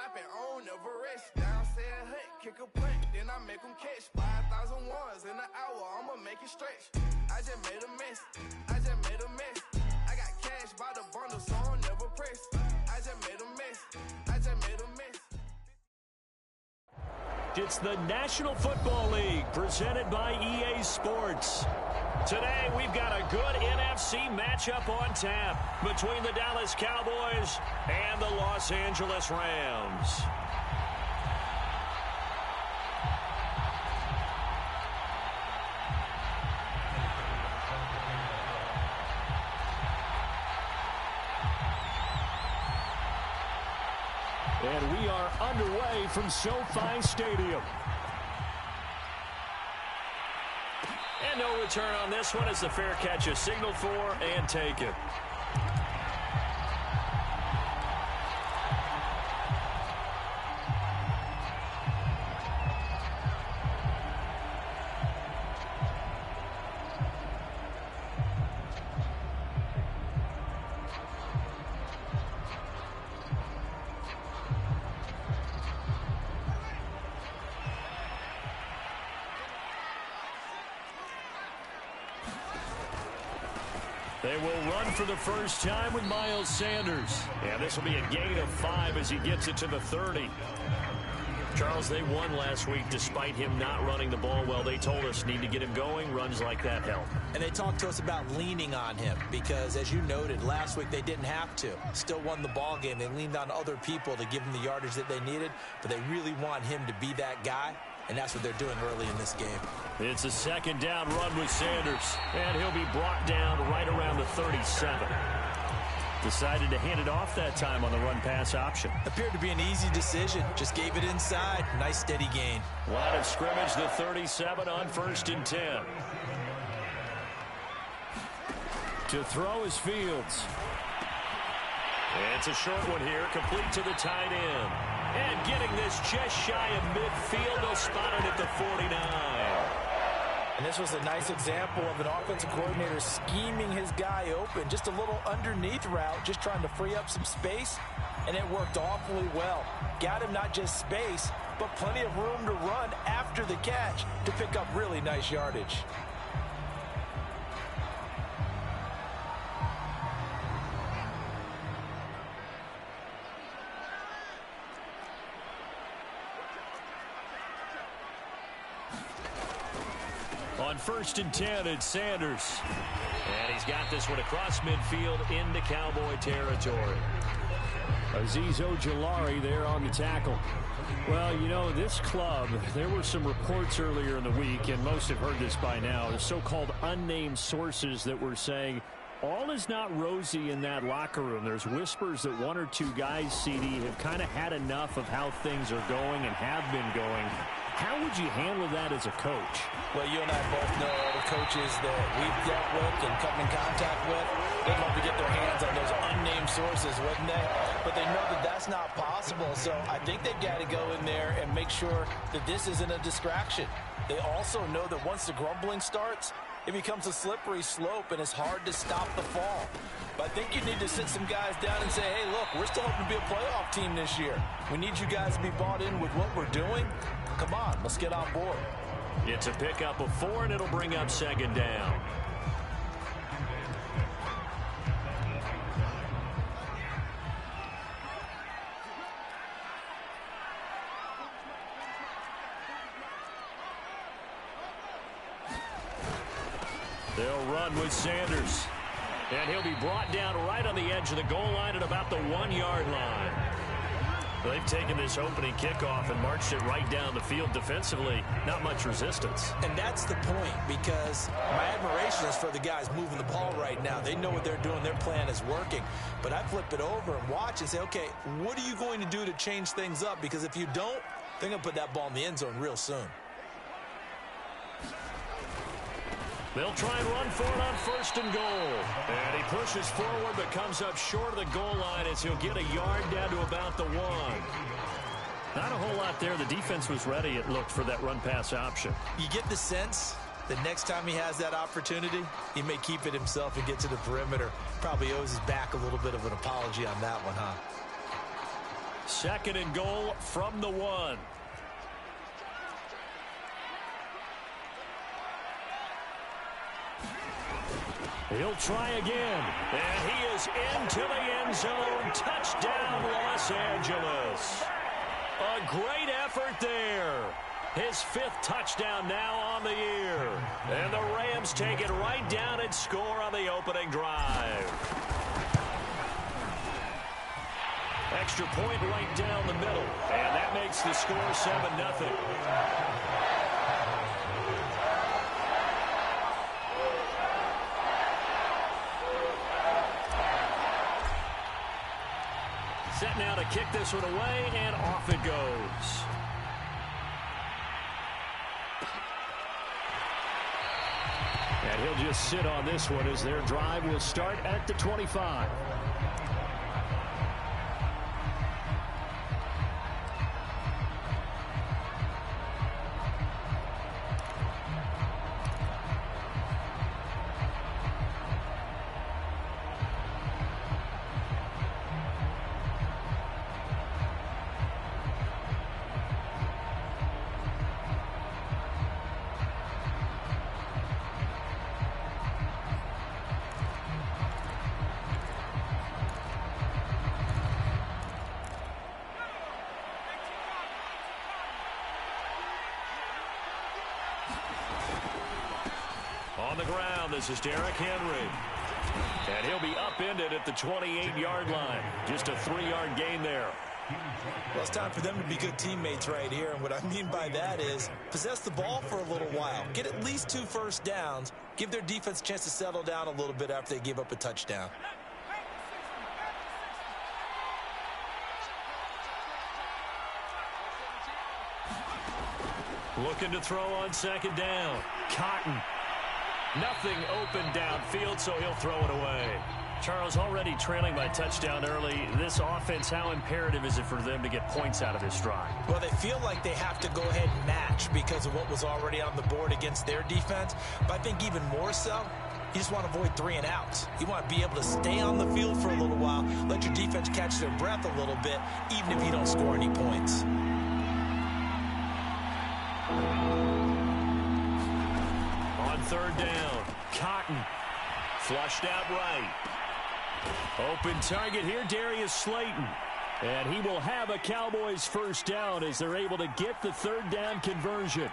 slapping on Everest. Down said hunt, kick a punt, then I make them catch. 5,000 ones in an hour, I'ma make it stretch. I just made a mess, I just made a mess. I got cash by the bundle, so I'm never pressed. I just made a mess, I just made a mess. It's the National Football League presented by EA Sports. Today we've got a good NFC matchup on tap between the Dallas Cowboys and the Los Angeles Rams. And we are underway from SoFi Stadium. And no return on this one as the fair catch is signaled for and taken. They will run for the first time with Miles Sanders. And this will be a gain of 5 as he gets it to the 30. Charles, they won last week despite him not running the ball well. They told us need to get him going. Runs like that help. And they talked to us about leaning on him because, as you noted, last week they didn't have to. Still won the ball game. They leaned on other people to give them the yardage that they needed, but they really want him to be that guy. And that's what they're doing early in this game. It's a second down run with Sanders. And he'll be brought down right around the 37. Decided to hand it off that time on the run-pass option. Appeared to be an easy decision. Just gave it inside. Nice steady gain. Line of scrimmage, the 37 on 1st and 10. To throw is Fields. It's a short one here, complete to the tight end. And getting this just shy of midfield, they'll spot it at the 49. And this was a nice example of an offensive coordinator scheming his guy open. Just a little underneath route, just trying to free up some space. And it worked awfully well. Got him not just space, but plenty of room to run after the catch to pick up really nice yardage. On 1st and 10, it's Sanders. And he's got this one across midfield into Cowboy territory. Azeez Ojulari there on the tackle. Well, you know, this club, there were some reports earlier in the week, and most have heard this by now, the so-called unnamed sources that were saying all is not rosy in that locker room. There's whispers that 1 or 2 guys, CD, have kind of had enough of how things are going and have been going. How would you handle that as a coach? Well, you and I both know all the coaches that we've dealt with and come in contact with. They'd love to get their hands on those unnamed sources, wouldn't they? But they know that that's not possible. So I think they've got to go in there and make sure that this isn't a distraction. They also know that once the grumbling starts, it becomes a slippery slope and it's hard to stop the fall. But I think you need to sit some guys down and say, hey, look, we're still hoping to be a playoff team this year. We need you guys to be bought in with what we're doing. Come on, let's get on board. It's a pickup of 4, and it'll bring up 2nd down. They'll run with Sanders. And he'll be brought down right on the edge of the goal line at about the 1-yard line. They've taken this opening kickoff and marched it right down the field defensively. Not much resistance. And that's the point, because my admiration is for the guys moving the ball right now. They know what they're doing. Their plan is working. But I flip it over and watch and say, okay, what are you going to do to change things up? Because if you don't, they're going to put that ball in the end zone real soon. They'll try and run for it on 1st and goal. And he pushes forward but comes up short of the goal line as he'll get a yard down to about the 1. Not a whole lot there. The defense was ready, it looked, for that run-pass option. You get the sense that next time he has that opportunity, he may keep it himself and get to the perimeter. Probably owes his back a little bit of an apology on that one, huh? 2nd and goal from the 1. He'll try again. And he is into the end zone. Touchdown, Los Angeles. A great effort there. His 5th touchdown now on the year. And the Rams take it right down and score on the opening drive. Extra point right down the middle. And that makes the score 7-0. Set now to kick this one away, and off it goes. And he'll just sit on this one as their drive will start at the 25. On the ground, this is Derrick Henry. And he'll be upended at the 28-yard line. Just a 3-yard gain there. Well, it's time for them to be good teammates right here. And what I mean by that is possess the ball for a little while. Get at least 2 first downs. Give their defense a chance to settle down a little bit after they give up a touchdown. Looking to throw on 2nd down. Cotton. Nothing open downfield, so he'll throw it away. Charles, already trailing by touchdown early. This offense, how imperative is it for them to get points out of this drive? Well, they feel like they have to go ahead and match because of what was already on the board against their defense. But I think even more so, you just want to avoid 3 and outs. You want to be able to stay on the field for a little while, let your defense catch their breath a little bit, even if you don't score any points. On 3rd down, Cotton flushed out right. Open target here, Darius Slayton. And he will have a Cowboys first down as they're able to get the 3rd down conversion.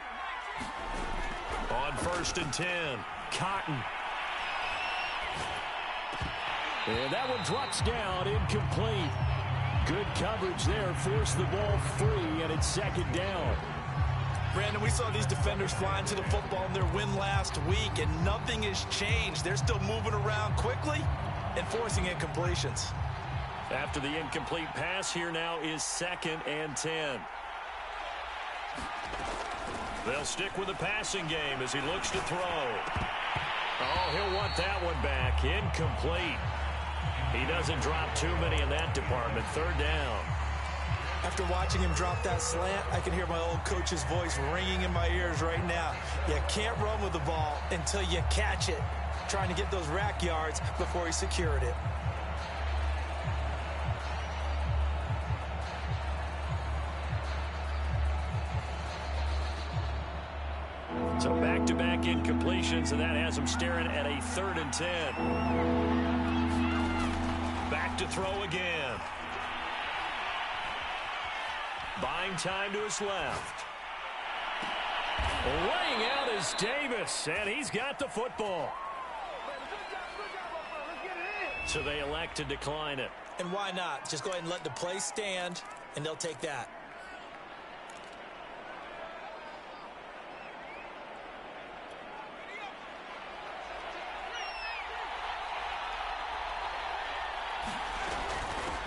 On 1st and 10, Cotton. And that one drops down, incomplete. Good coverage there, forced the ball free, and it's 2nd down. Brandon, we saw these defenders flying to the football in their win last week, and nothing has changed. They're still moving around quickly and forcing incompletions. After the incomplete pass, here now is 2nd and 10. They'll stick with the passing game as he looks to throw. Oh, he'll want that one back. Incomplete. He doesn't drop too many in that department. 3rd down. After watching him drop that slant, I can hear my old coach's voice ringing in my ears right now. You can't run with the ball until you catch it. Trying to get those rack yards before he secured it. So back-to-back incompletions, and that has him staring at a 3rd and 10. Back to throw again. Buying time to his left. Laying out is Davis, and he's got the football. So they elect to decline it. And why not? Just go ahead and let the play stand, and they'll take that.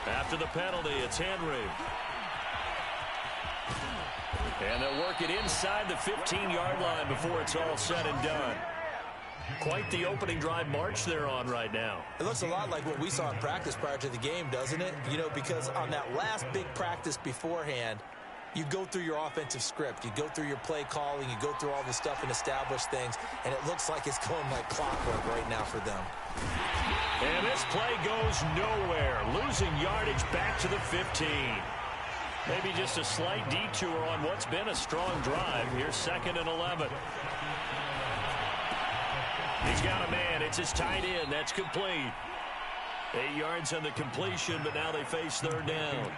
After the penalty, it's Henry. And they'll work it inside the 15-yard line before it's all said and done. Quite the opening drive march they're on right now. It looks a lot like what we saw in practice prior to the game, doesn't it? You know, because on that last big practice beforehand, you go through your offensive script. You go through your play calling. You go through all the stuff and establish things. And it looks like it's going like clockwork right now for them. And this play goes nowhere. Losing yardage back to the 15. Maybe just a slight detour on what's been a strong drive. Here's 2nd and 11. He's got a man. It's his tight end. That's complete. 8 yards on the completion, but now they face 3rd down.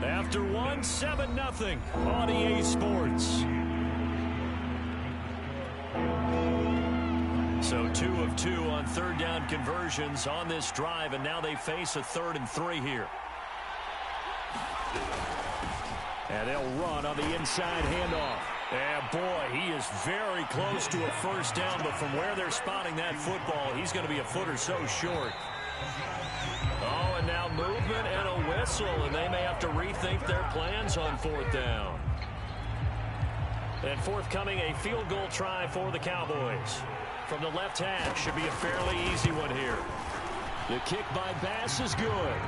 After 1, 7-0 on EA Sports. So 2 of 2 on 3rd down conversions on this drive, and now they face a 3rd and 3 here. And they'll run on the inside handoff. And boy, he is very close to a 1st down, but from where they're spotting that football, he's going to be a foot or so short. Oh, and now movement and a whistle, and they may have to rethink their plans on 4th down. And forthcoming, a field goal try for the Cowboys. From the left hash, should be a fairly easy one here. The kick by Bass is good.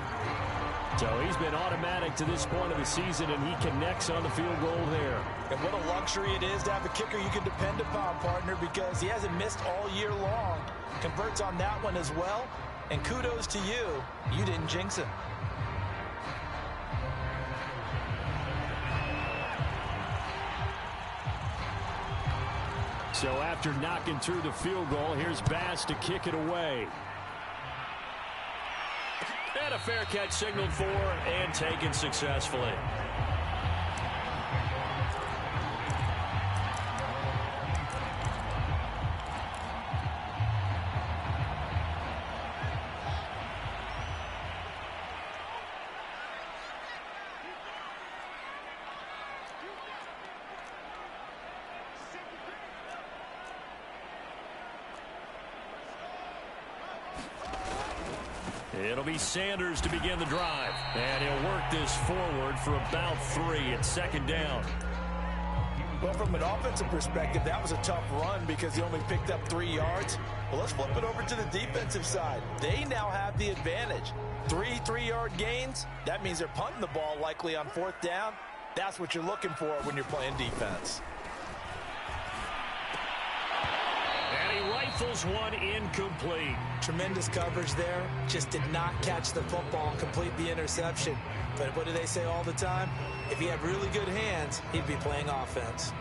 So he's been automatic to this point of the season, and he connects on the field goal there. And what a luxury it is to have a kicker you can depend upon, partner, because he hasn't missed all year long. Converts on that one as well. And kudos to you. You didn't jinx him. So after knocking through the field goal, here's Bass to kick it away. And a fair catch signaled for and taken successfully. It'll be Sanders to begin the drive. And he'll work this forward for about 3 at 2nd down. Well, from an offensive perspective, that was a tough run because he only picked up 3 yards. Well, let's flip it over to the defensive side. They now have the advantage. 3 3-yard gains. That means they're punting the ball likely on 4th down. That's what you're looking for when you're playing defense. Rifles one incomplete. Tremendous coverage there. Just did not catch the football and complete the interception. But what do they say all the time? If he had really good hands, he'd be playing offense.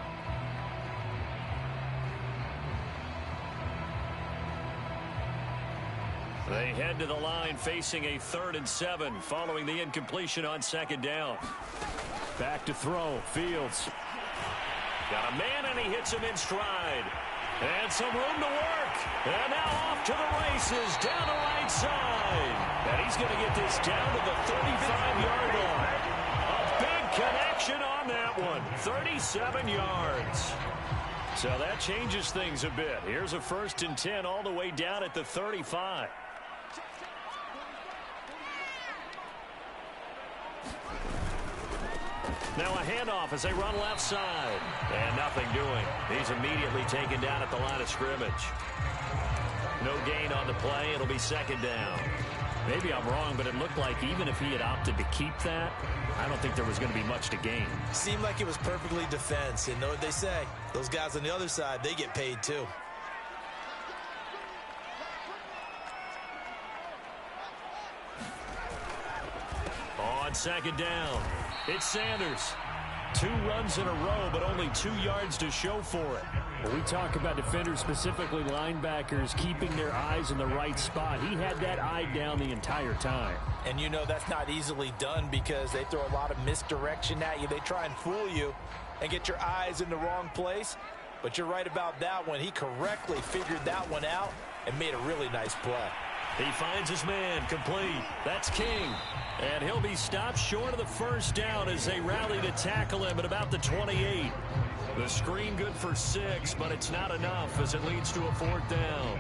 They head to the line facing a 3rd and 7 following the incompletion on 2nd down. Back to throw. Fields. Got a man, and he hits him in stride. And some room to work. And now off to the races down the right side. And he's going to get this down to the 35-yard line. A big connection on that one. 37 yards. So that changes things a bit. Here's a 1st and 10 all the way down at the 35. Now a handoff as they run left side. And nothing doing. He's immediately taken down at the line of scrimmage. No gain on the play. It'll be 2nd down. Maybe I'm wrong, but it looked like even if he had opted to keep that, I don't think there was going to be much to gain. Seemed like it was perfectly defense. And know what they say? Those guys on the other side, they get paid too. On 2nd down, it's Sanders. 2 runs in a row, but only 2 yards to show for it. When we talk about defenders, specifically linebackers, keeping their eyes in the right spot, he had that eye down the entire time. And you know that's not easily done because they throw a lot of misdirection at you. They try and fool you and get your eyes in the wrong place. But you're right about that one. He correctly figured that one out and made a really nice play. He finds his man, complete. That's King. And he'll be stopped short of the 1st down as they rally to tackle him at about the 28. The screen good for 6, but it's not enough as it leads to a 4th down.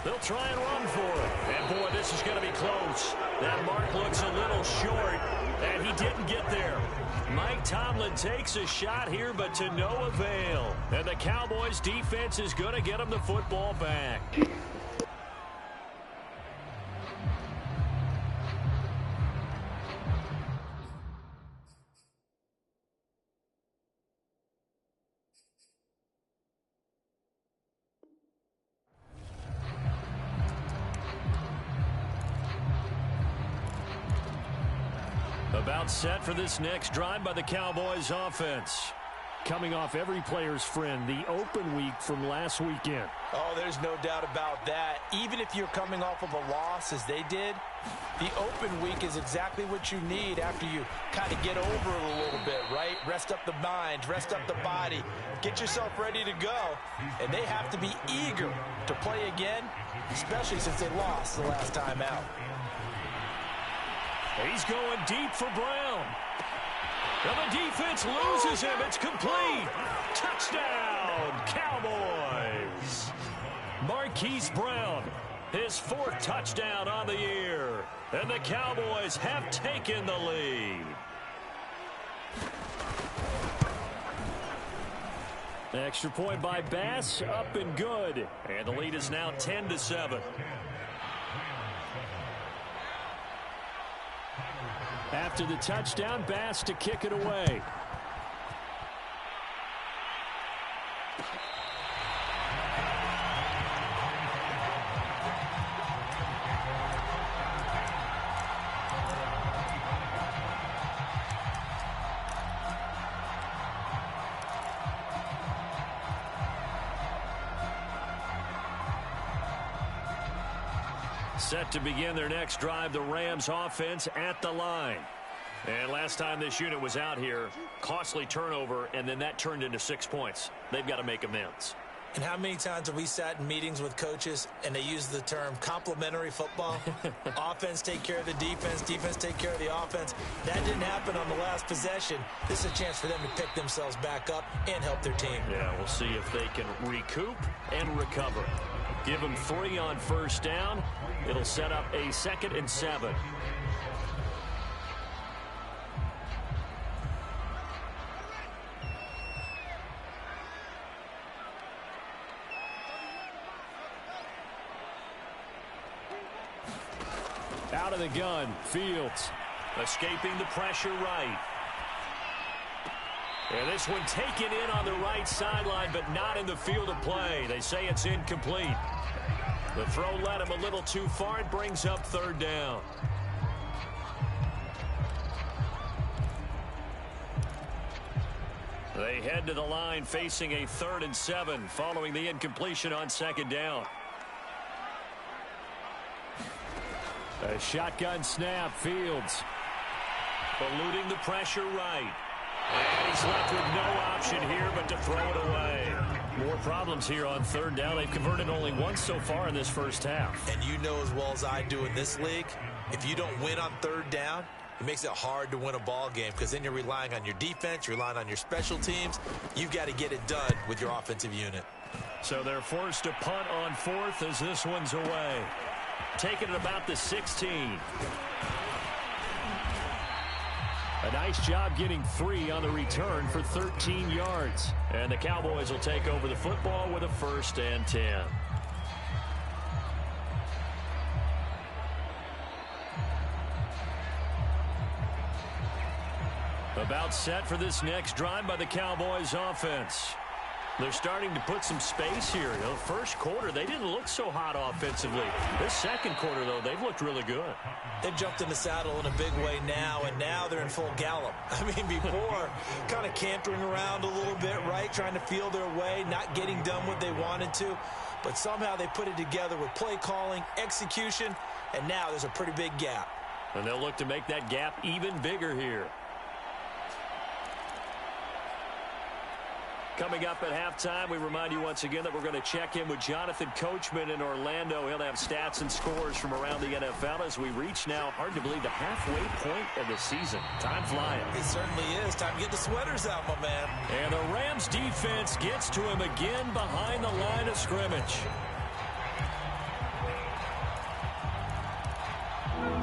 They'll try and run for it. And, boy, this is going to be close. That mark looks a little short, and he didn't get there. Mike Tomlin takes a shot here, but to no avail. And the Cowboys' defense is going to get him the football back. About set for this next drive by the Cowboys offense. Coming off every player's friend, the open week from last weekend. Oh, there's no doubt about that. Even if you're coming off of a loss as they did, the open week is exactly what you need after you kind of get over it a little bit, right? Rest up the mind, rest up the body, get yourself ready to go. And they have to be eager to play again, especially since they lost the last time out. He's going deep for Brown. And the defense loses him. It's complete. Touchdown, Cowboys. Marquise Brown, his 4th touchdown on the year. And the Cowboys have taken the lead. Extra point by Bass, up and good. And the lead is now 10-7. After the touchdown, Bass to kick it away. Set to begin their next drive, the Rams offense at the line. And last time this unit was out here, costly turnover, and then that turned into 6 points. They've got to make amends. And how many times have we sat in meetings with coaches and they use the term complementary football? Offense take care of the defense, defense take care of the offense. That didn't happen on the last possession. This is a chance for them to pick themselves back up and help their team. Yeah, we'll see if they can recoup and recover. Give them 3 on first down. It'll set up a 2nd and 7. Out of the gun, Fields. Escaping the pressure right. And this one taken in on the right sideline, but not in the field of play. They say it's incomplete. The throw led him a little too far. It brings up 3rd down. They head to the line facing a 3rd and 7 following the incompletion on 2nd down. A shotgun snap, Fields. Eluding the pressure right. And he's left with no option here but to throw it away. More problems here on 3rd down. They've converted only once so far in this first half. And you know as well as I do in this league, if you don't win on 3rd down, it makes it hard to win a ball game because then you're relying on your defense, you're relying on your special teams. You've got to get it done with your offensive unit. So they're forced to punt on 4th as this one's away. Taking it about the 16. A nice job getting 3 on the return for 13 yards. And the Cowboys will take over the football with a 1st and 10. About set for this next drive by the Cowboys offense. They're starting to put some space here. You know, first quarter, they didn't look so hot offensively. This second quarter, though, they've looked really good. They've jumped in the saddle in a big way now, and now they're in full gallop. I mean, before, kind of cantering around a little bit, right, trying to feel their way, not getting done what they wanted to. But somehow they put it together with play calling, execution, and now there's a pretty big gap. And they'll look to make that gap even bigger here. Coming up at halftime, we remind you once again that we're going to check in with Jonathan Coachman in Orlando. He'll have stats and scores from around the NFL as we reach now, hard to believe, the halfway point of the season. Time flying. It certainly is. Time to get the sweaters out, my man. And the Rams defense gets to him again behind the line of scrimmage.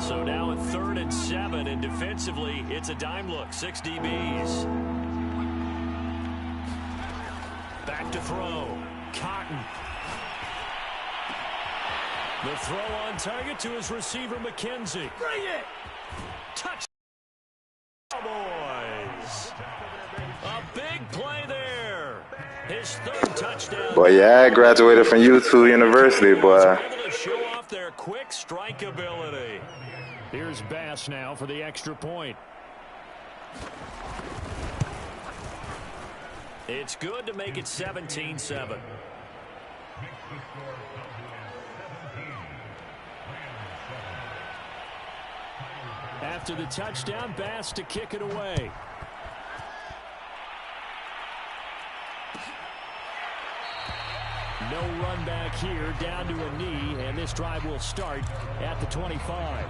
So now at 3rd and 7, and defensively, it's a dime look. 6 DBs. Back to throw. Cotton. The throw on target to his receiver, McKenzie. Bring it! Touch. Cowboys. A big play there. His 3rd touchdown. Boy, yeah, I graduated from U2 University, boy. Able to show off their quick strike ability. Here's Bass now for the extra point. It's good to make it 17-7. After the touchdown, Bass to kick it away. No run back here, down to a knee, and this drive will start at the 25.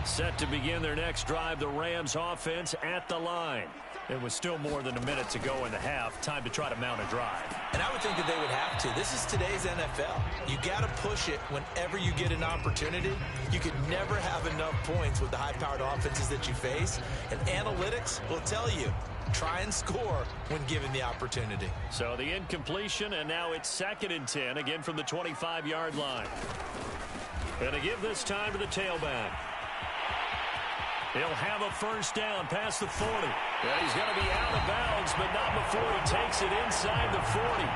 Set to begin their next drive, the Rams offense at the line. It was still more than a minute to go in the half. Time to try to mount a drive. And I would think that they would have to. This is today's NFL. You got to push it whenever you get an opportunity. You could never have enough points with the high-powered offenses that you face. And analytics will tell you, try and score when given the opportunity. So the incompletion, and now it's 2nd and 10, again from the 25-yard line. And to give this time to the tailback. He'll have a first down past the 40. And he's going to be out of bounds, but not before he takes it inside the 40.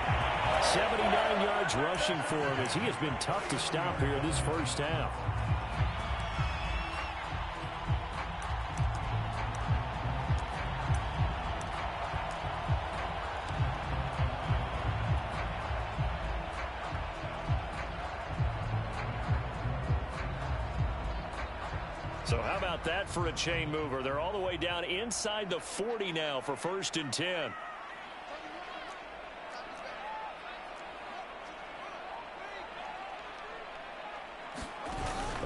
79 yards rushing for him as he has been tough to stop here this first half. So how about that for a chain mover? They're all the way down inside the 40 now for 1st and 10.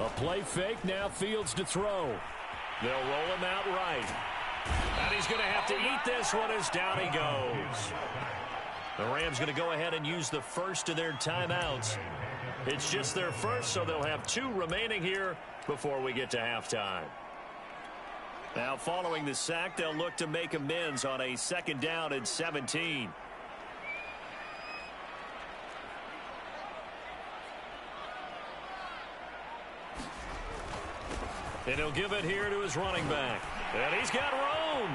A play fake, now Fields to throw. They'll roll him out right. And he's going to have to eat this one as down he goes. The Rams going to go ahead and use the first of their timeouts. It's just their first, so they'll have 2 remaining here before we get to halftime. Now, following the sack, they'll look to make amends on a 2nd down and 17. And he'll give it here to his running back. And he's got room.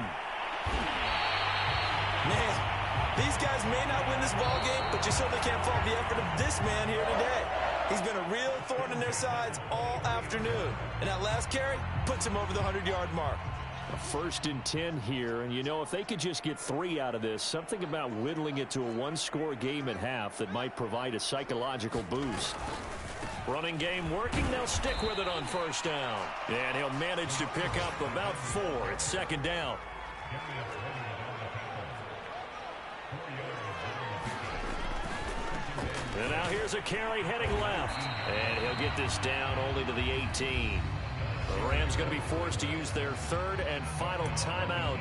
Man, these guys may not win this ball game, but you certainly can't fault the effort of this man here today. He's been a real thorn in their sides all afternoon. And that last carry puts him over the 100-yard mark. A 1st and 10 here, and you know, if they could just get 3 out of this, something about whittling it to a 1-score game at half that might provide a psychological boost. Running game working, they'll stick with it on 1st down. And he'll manage to pick up about 4. It's 2nd down. And now here's a carry heading left. And he'll get this down only to the 18. The Rams going to be forced to use their 3rd and final timeout,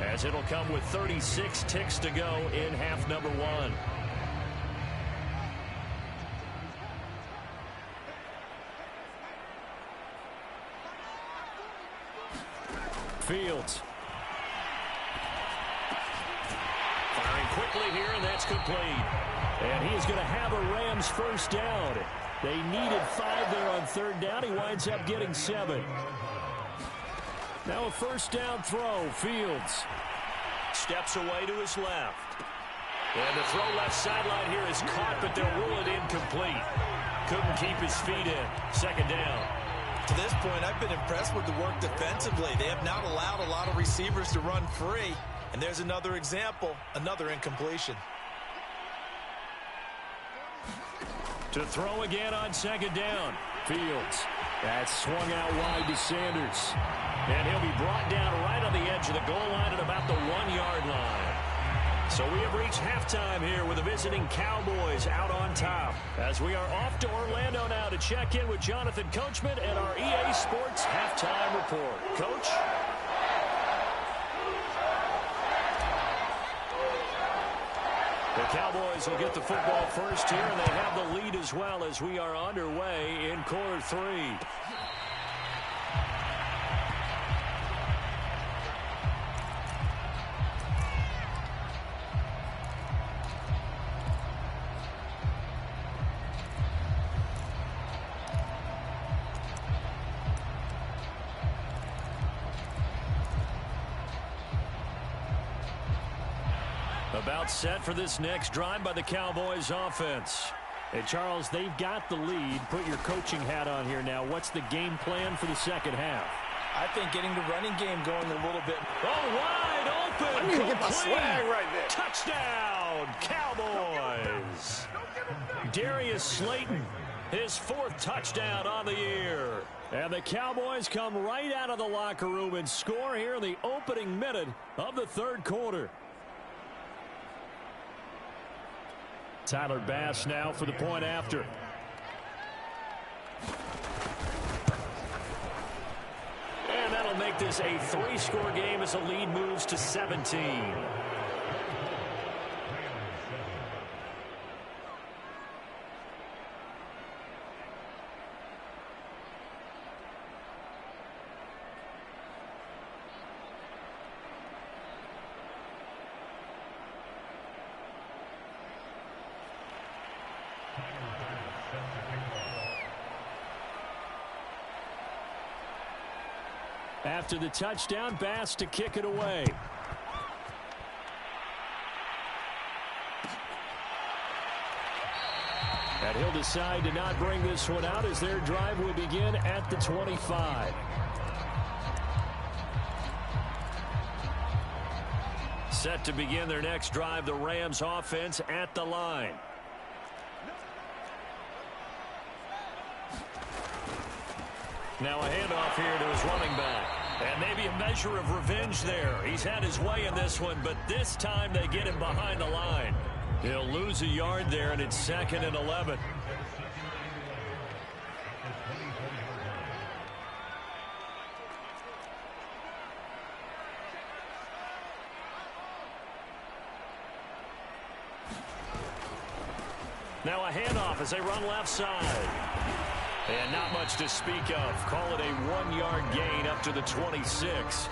as it'll come with 36 ticks to go in half number 1. Fields. Firing quickly here, and that's complete. And he is going to have a Rams first down. They needed 5 there on 3rd down. He winds up getting 7. Now a first down throw. Fields steps away to his left. And the throw left sideline here is caught, but they'll rule it incomplete. Couldn't keep his feet in. 2nd down. To this point, I've been impressed with the work defensively. They have not allowed a lot of receivers to run free. And there's another example, another incompletion. To throw again on 2nd down. Fields. That's swung out wide to Sanders. And he'll be brought down right on the edge of the goal line at about the 1-yard line. So we have reached halftime here with the visiting Cowboys out on top, as we are off to Orlando now to check in with Jonathan Coachman and our EA Sports Halftime Report. Coach? The Cowboys will get the football first here, and they have the lead as well as we are underway in quarter 3. About set for this next drive by the Cowboys offense. Hey, Charles, they've got the lead. Put your coaching hat on here now. What's the game plan for the second half? I think getting the running game going a little bit. Oh, wide open. I need to get my swag right there. Touchdown, Cowboys. Darius Slayton, his 4th touchdown on the year. And the Cowboys come right out of the locker room and score here in the opening minute of the 3rd quarter. Tyler Bass now for the point after. And that'll make this a 3-score game as the lead moves to 17. After the touchdown, Bass to kick it away. And he'll decide to not bring this one out as their drive will begin at the 25. Set to begin their next drive, the Rams offense at the line. Now a handoff here to his running back. And maybe a measure of revenge there. He's had his way in this one, but this time they get him behind the line. He'll lose a yard there, and it's 2nd and 11. Now a handoff as they run left side. And not much to speak of. Call it a 1-yard gain up to the 26.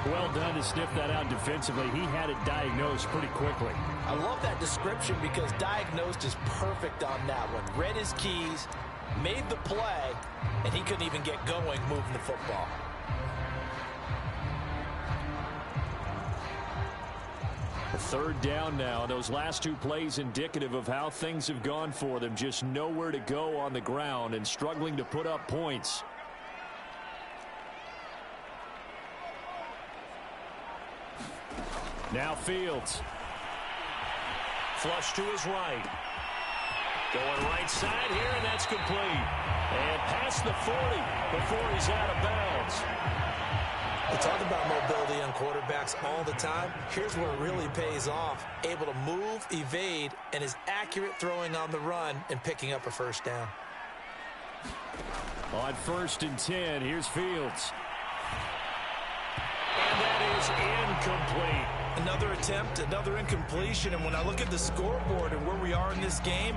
Well done to sniff that out defensively. He had it diagnosed pretty quickly. I love that description because diagnosed is perfect on that one. Read his keys, made the play, and he couldn't even get going moving the football. A 3rd down now. Those last 2 plays indicative of how things have gone for them. Just nowhere to go on the ground and struggling to put up points. Now Fields. Flush to his right. Going right side here, and that's complete. And past the 40 before he's out of bounds. We talk about mobility on quarterbacks all the time. Here's where it really pays off. Able to move, evade, and is accurate throwing on the run and picking up a 1st down. On 1st and 10, here's Fields. And that is incomplete. Another attempt, another incompletion. And when I look at the scoreboard and where we are in this game,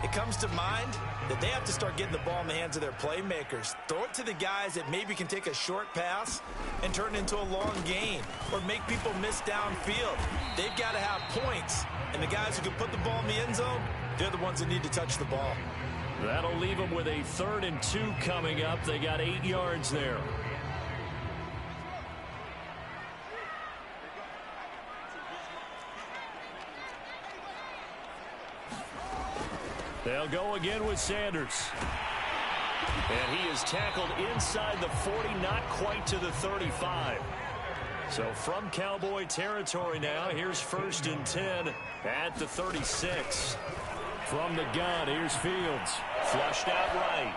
it comes to mind that they have to start getting the ball in the hands of their playmakers. Throw it to the guys that maybe can take a short pass and turn it into a long gain or make people miss downfield. They've got to have points. And the guys who can put the ball in the end zone, they're the ones that need to touch the ball. That'll leave them with a 3rd and 2 coming up. They got 8 yards there. They'll go again with Sanders. And he is tackled inside the 40, not quite to the 35. So from Cowboy territory now, here's 1st and 10 at the 36. From the gun, here's Fields. Flushed out right.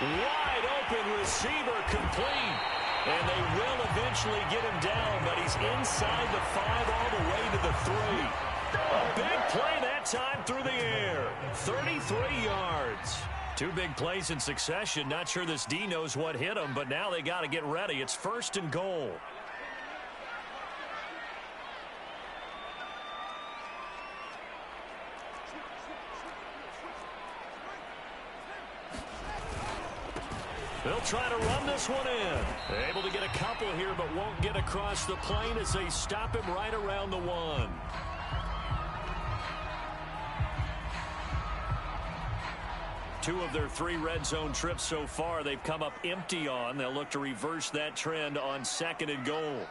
Wide open receiver complete. And they will eventually get him down, but he's inside the 5 all the way to the 3. A big play that time through the air. 33 yards. 2 big plays in succession. Not sure this D knows what hit him, but now they got to get ready. It's 1st and goal. They'll try to run this one in. Able to get a couple here, but won't get across the plane as they stop him right around the 1. Two of their 3 red zone trips so far, they've come up empty on. They'll look to reverse that trend on 2nd and goal.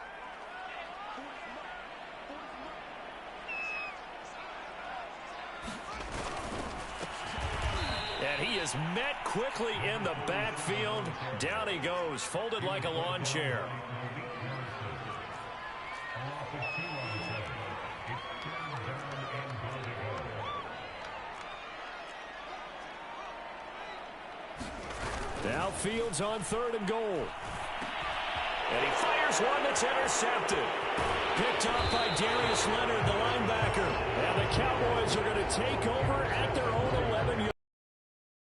And he is met quickly in the backfield. Down he goes, folded like a lawn chair. The outfield's on 3rd and goal. And he fires one that's intercepted. Picked up by Darius Leonard, the linebacker. And the Cowboys are going to take over at their own 11.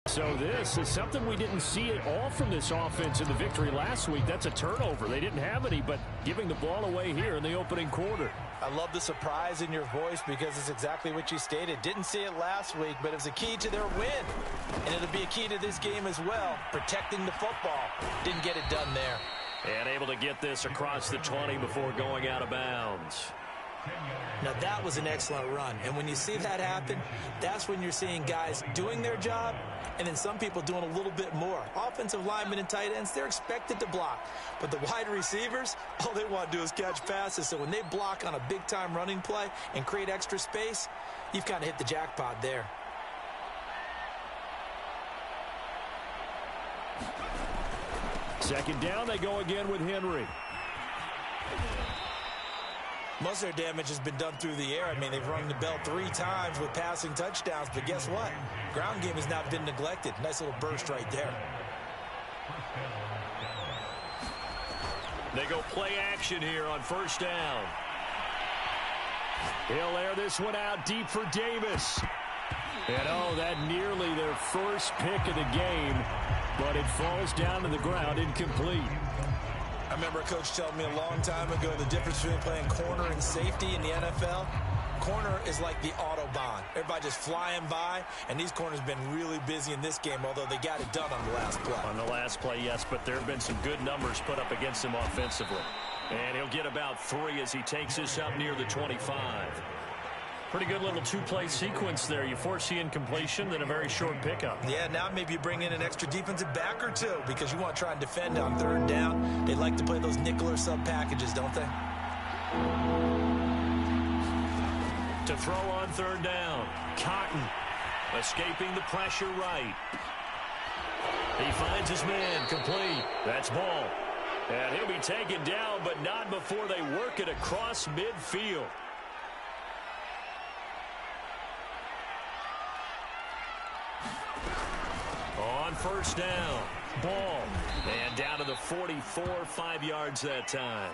So this is something we didn't see at all from this offense in the victory last week. That's a turnover. They didn't have any, but giving the ball away here in the opening quarter. I love the surprise in your voice because it's exactly what you stated. Didn't see it last week, but it was a key to their win. And it'll be a key to this game as well, protecting the football. Didn't get it done there. And able to get this across the 20 before going out of bounds. Now, that was an excellent run. And when you see that happen, that's when you're seeing guys doing their job and then some people doing a little bit more. Offensive linemen and tight ends, they're expected to block. But the wide receivers, all they want to do is catch passes. So when they block on a big-time running play and create extra space, you've kind of hit the jackpot there. Second down, they go again with Henry. Most of their damage has been done through the air. I mean, they've rung the bell 3 times with passing touchdowns, but guess what? Ground game has not been neglected. Nice little burst right there. They go play action here on 1st down. He'll air this one out deep for Davis. And oh, that nearly their first pick of the game, but it falls down to the ground incomplete. I remember a coach telling me a long time ago the difference between playing corner and safety in the NFL. Corner is like the Autobahn. Everybody just flying by, and these corners have been really busy in this game, although they got it done on the last play. On the last play, yes, but there have been some good numbers put up against him offensively. And he'll get about 3 as he takes this up near the 25. Pretty good little 2-play sequence there. You force the incompletion, then a very short pickup. Yeah, now maybe you bring in an extra defensive back or 2 because you want to try and defend on 3rd down. They like to play those nickel or sub packages, don't they? To throw on 3rd down. Cotton escaping the pressure right. He finds his man complete. That's ball. And he'll be taken down, but not before they work it across midfield. On 1st down, ball, and down to the 44, 5 yards that time.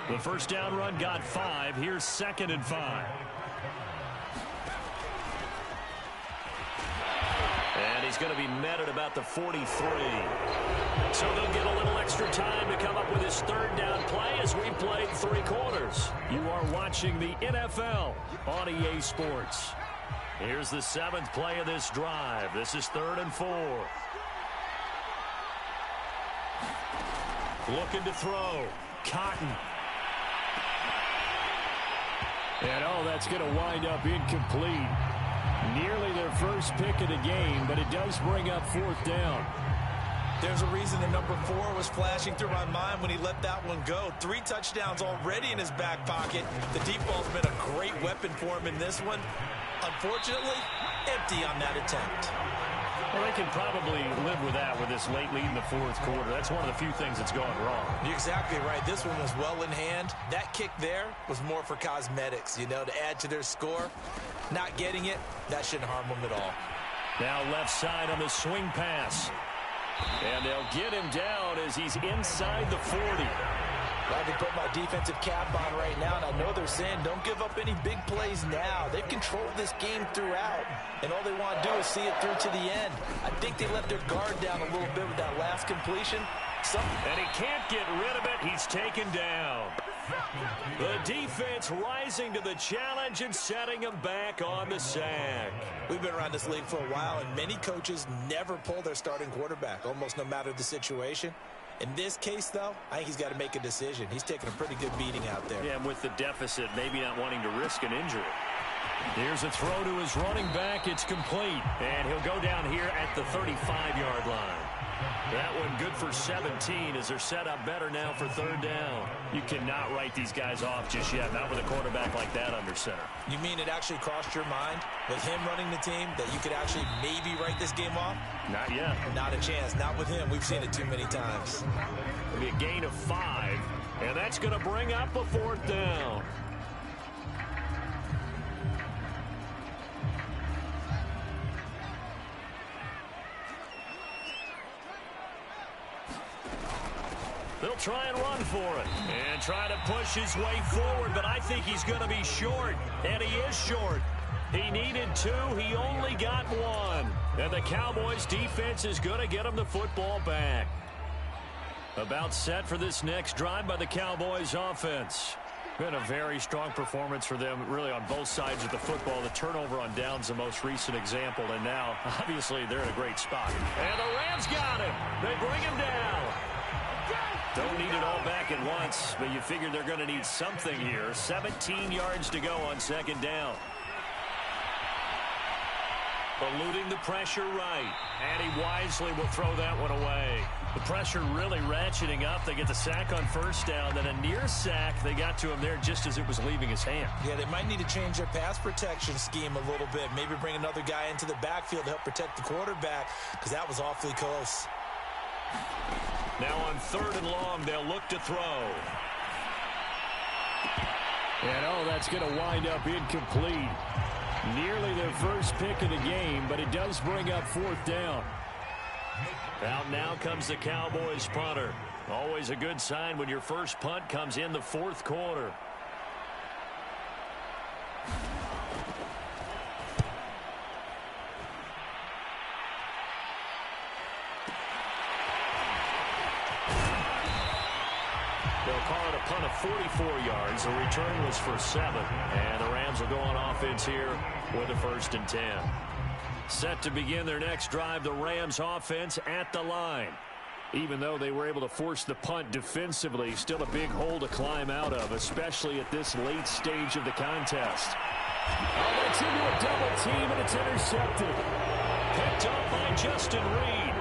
The 1st down run got 5. Here's 2nd and 5. And he's going to be met at about the 43. So they'll get a little extra time to come up with his 3rd down play as we played 3 quarters. You are watching the NFL on EA Sports. Here's the 7th play of this drive. This is 3rd and 4. Looking to throw. Cotton. And oh, that's going to wind up incomplete. Nearly their first pick of the game, but it does bring up 4th down. There's a reason the number 4 was flashing through my mind when he let that one go. 3 touchdowns already in his back pocket. The deep ball's been a great weapon for him in this one. Unfortunately, empty on that attempt. Well, they can probably live with that with this late lead in the 4th quarter. That's one of the few things that's gone wrong. You're exactly right. This one was well in hand. That kick there was more for cosmetics, you know, to add to their score. Not getting it, that shouldn't harm them at all. Now left side on the swing pass. And they'll get him down as he's inside the 40. I can put my defensive cap on right now, and I know they're saying don't give up any big plays now. They've controlled this game throughout, and all they want to do is see it through to the end. I think they let their guard down a little bit with that last completion. And he can't get rid of it. He's taken down. The defense rising to the challenge and setting him back on the sack. We've been around this league for a while, and many coaches never pull their starting quarterback, almost no matter the situation. In this case, though, I think he's got to make a decision. He's taking a pretty good beating out there. Yeah, and with the deficit, maybe not wanting to risk an injury. Here's a throw to his running back. It's complete. And he'll go down here at the 35-yard line. That one good for 17 as they're set up better now for third down. You cannot write these guys off just yet, not with a quarterback like that under center. You mean it actually crossed your mind with him running the team that you could actually maybe write this game off? Not yet. Not a chance. Not with him. We've seen it too many times. It'll be a gain of 5, and that's going to bring up a fourth down. They'll try and run for it and try to push his way forward, but I think he's going to be short, and he is short. He needed 2. He only got 1. And the Cowboys defense is going to get him the football back. About set for this next drive by the Cowboys offense. Been a very strong performance for them, really, on both sides of the football. The turnover on downs, the most recent example, and now, obviously, they're in a great spot. And the Rams got him. They bring him down. Don't need it all back at once, but you figure they're going to need something here. 17 yards to go on second down. Eluding the pressure right, and he wisely will throw that one away. The pressure really ratcheting up. They get the sack on first down, then a near sack. They got to him there just as it was leaving his hand. Yeah, they might need to change their pass protection scheme a little bit. Maybe bring another guy into the backfield to help protect the quarterback, because that was awfully close. Now on third and long, they'll look to throw. And, that's going to wind up incomplete. Nearly their first pick of the game, but it does bring up fourth down. Out now comes the Cowboys punter. Always a good sign when your first punt comes in the fourth quarter. They'll call it a punt of 44 yards. The return was for 7. And the Rams will go on offense here with a 1st and 10. Set to begin their next drive, the Rams offense at the line. Even though they were able to force the punt defensively, still a big hole to climb out of, especially at this late stage of the contest. Oh, that's into a double team, and it's intercepted. Picked up by Justin Reed.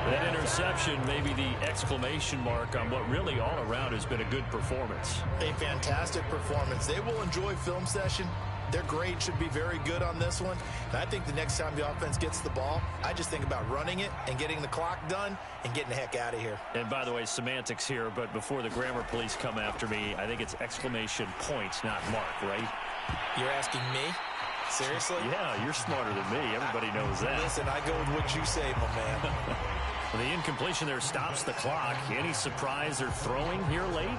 That interception, maybe the exclamation mark on what really all around has been a good performance. A fantastic performance. They will enjoy film session. Their grade should be very good on this one. And I think the next time the offense gets the ball, I just think about running it and getting the clock done and getting the heck out of here. And by the way, semantics here, but before the grammar police come after me, I think it's exclamation points, not mark, right? You're asking me? Seriously? Yeah, you're smarter than me. Everybody knows that. Listen, I go with what you say, my man. Well, the incompletion there stops the clock. Any surprise they're throwing here late?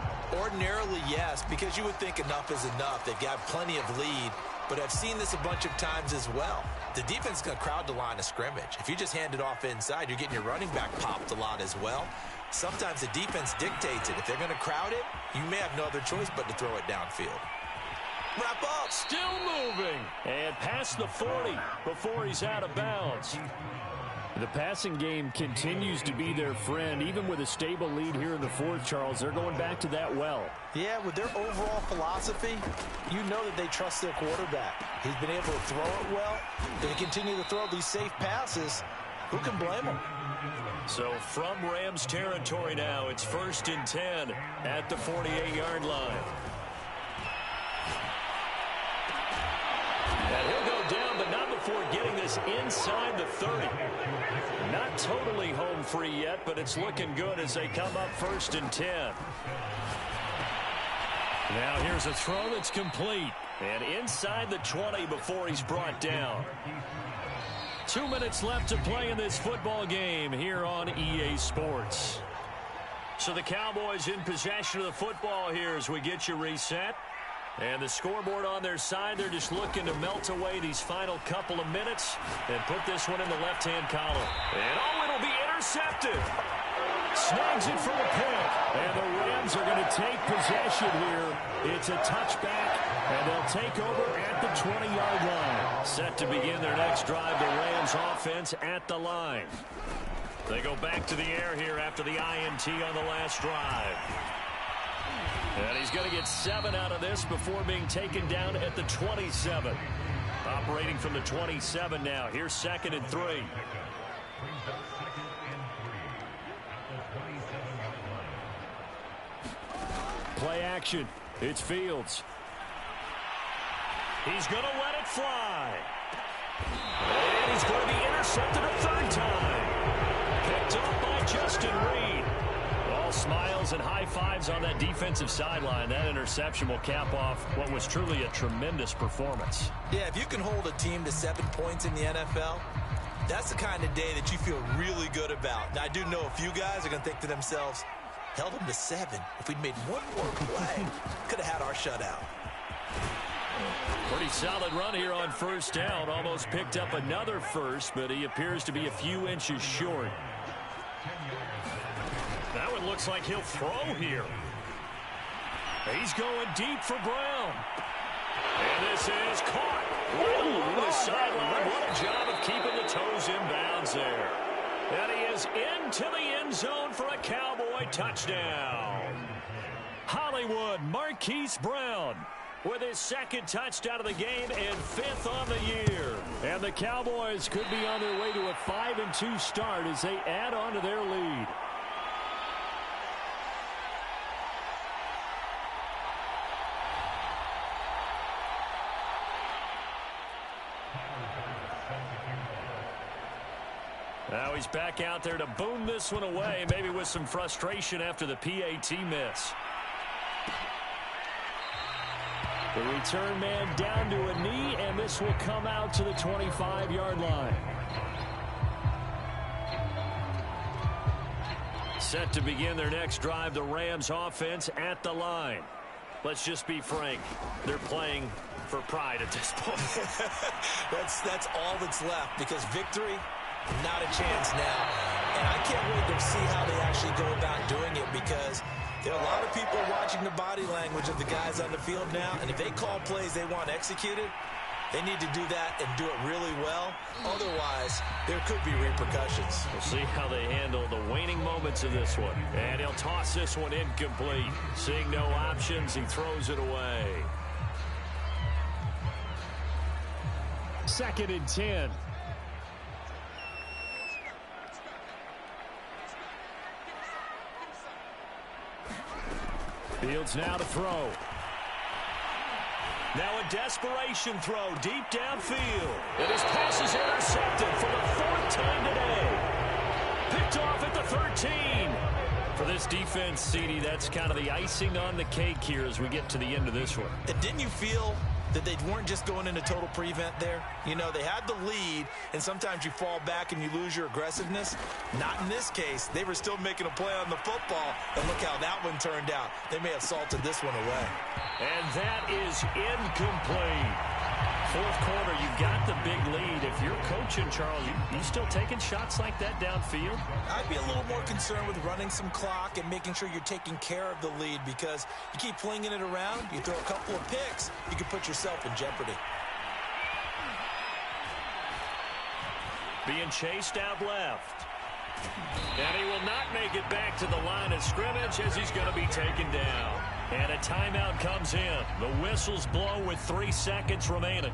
Ordinarily, yes, because you would think enough is enough. They've got plenty of lead, but I've seen this a bunch of times as well. The defense is going to crowd the line of scrimmage. If you just hand it off inside, you're getting your running back popped a lot as well. Sometimes the defense dictates it. If they're going to crowd it, you may have no other choice but to throw it downfield. Wrap up. Still moving. And past the 40 before he's out of bounds. The passing game continues to be their friend. Even with a stable lead here in the fourth, Charles, they're going back to that well. Yeah, with their overall philosophy, you know that they trust their quarterback. He's been able to throw it well. They continue to throw these safe passes. Who can blame them? So from Rams territory now, it's 1st and 10 at the 48-yard line. And he'll go down, but not before getting this inside the 30. Not totally home free yet, but it's looking good as they come up 1st and 10. Now here's a throw that's complete. And inside the 20 before he's brought down. 2 minutes left to play in this football game here on EA Sports. So the Cowboys in possession of the football here as we get you reset. And the scoreboard on their side, they're just looking to melt away these final couple of minutes and put this one in the left-hand column. And it'll be intercepted. Snags it for the pick. And the Rams are going to take possession here. It's a touchback, and they'll take over at the 20-yard line. Set to begin their next drive, the Rams offense at the line. They go back to the air here after the INT on the last drive. And he's going to get 7 out of this before being taken down at the 27. Operating from the 27 now. Here's 2nd and 3. Play action. It's Fields. He's going to let it fly. And he's going to be intercepted a third time. Picked up by Justin Reed. All smiles and high fives on that defensive sideline. That interception will cap off what was truly a tremendous performance. Yeah, if you can hold a team to 7 points in the NFL, that's the kind of day that you feel really good about. Now, I do know a few guys are going to think to themselves, held them to 7. If we'd made one more play, could have had our shutout. Pretty solid run here on first down. Almost picked up another first, but he appears to be a few inches short. That one looks like he'll throw here. He's going deep for Brown. And this is caught right along the sideline. What a job of keeping the toes in bounds there. And he is into the end zone for a Cowboy touchdown. Hollywood Marquise Brown with his 2nd touchdown of the game and 5th on the year. And the Cowboys could be on their way to a 5-2 start as they add on to their lead. Now he's back out there to boom this one away, maybe with some frustration after the PAT miss. The return man down to a knee, and this will come out to the 25-yard line. Set to begin their next drive, the Rams offense at the line. Let's just be frank. They're playing for pride at this point. That's all that's left, because victory, not a chance now. And I can't wait to see how they actually go about doing it, because there are a lot of people watching the body language of the guys on the field now, and if they call plays they want executed, they need to do that and do it really well. Otherwise, there could be repercussions. We'll see how they handle the waning moments of this one. And he'll toss this one incomplete. Seeing no options, he throws it away. 2nd and 10. Fields now to throw. Now a desperation throw deep downfield. And his pass is intercepted for the 4th time today. Picked off at the 13. For this defense, CD, that's kind of the icing on the cake here as we get to the end of this one. And didn't you feel that they weren't just going into total prevent there? You know, they had the lead, and sometimes you fall back and you lose your aggressiveness. Not in this case. They were still making a play on the football, and look how that one turned out. They may have salted this one away. And that is incomplete. 4th quarter, you got the big lead. If you're coaching, Charles, you still taking shots like that downfield? I'd be a little more concerned with running some clock and making sure you're taking care of the lead, because you keep flinging it around, you throw a couple of picks, you can put yourself in jeopardy. Being chased out left. And he will not make it back to the line of scrimmage as he's going to be taken down. And a timeout comes in. The whistles blow with 3 seconds remaining.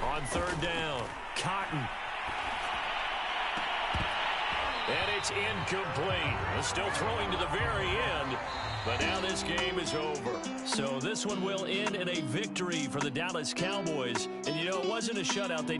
On 3rd down, Cotton. And it's incomplete. Still throwing to the very end, but now this game is over. So this one will end in a victory for the Dallas Cowboys. And, you know, it wasn't a shutout. They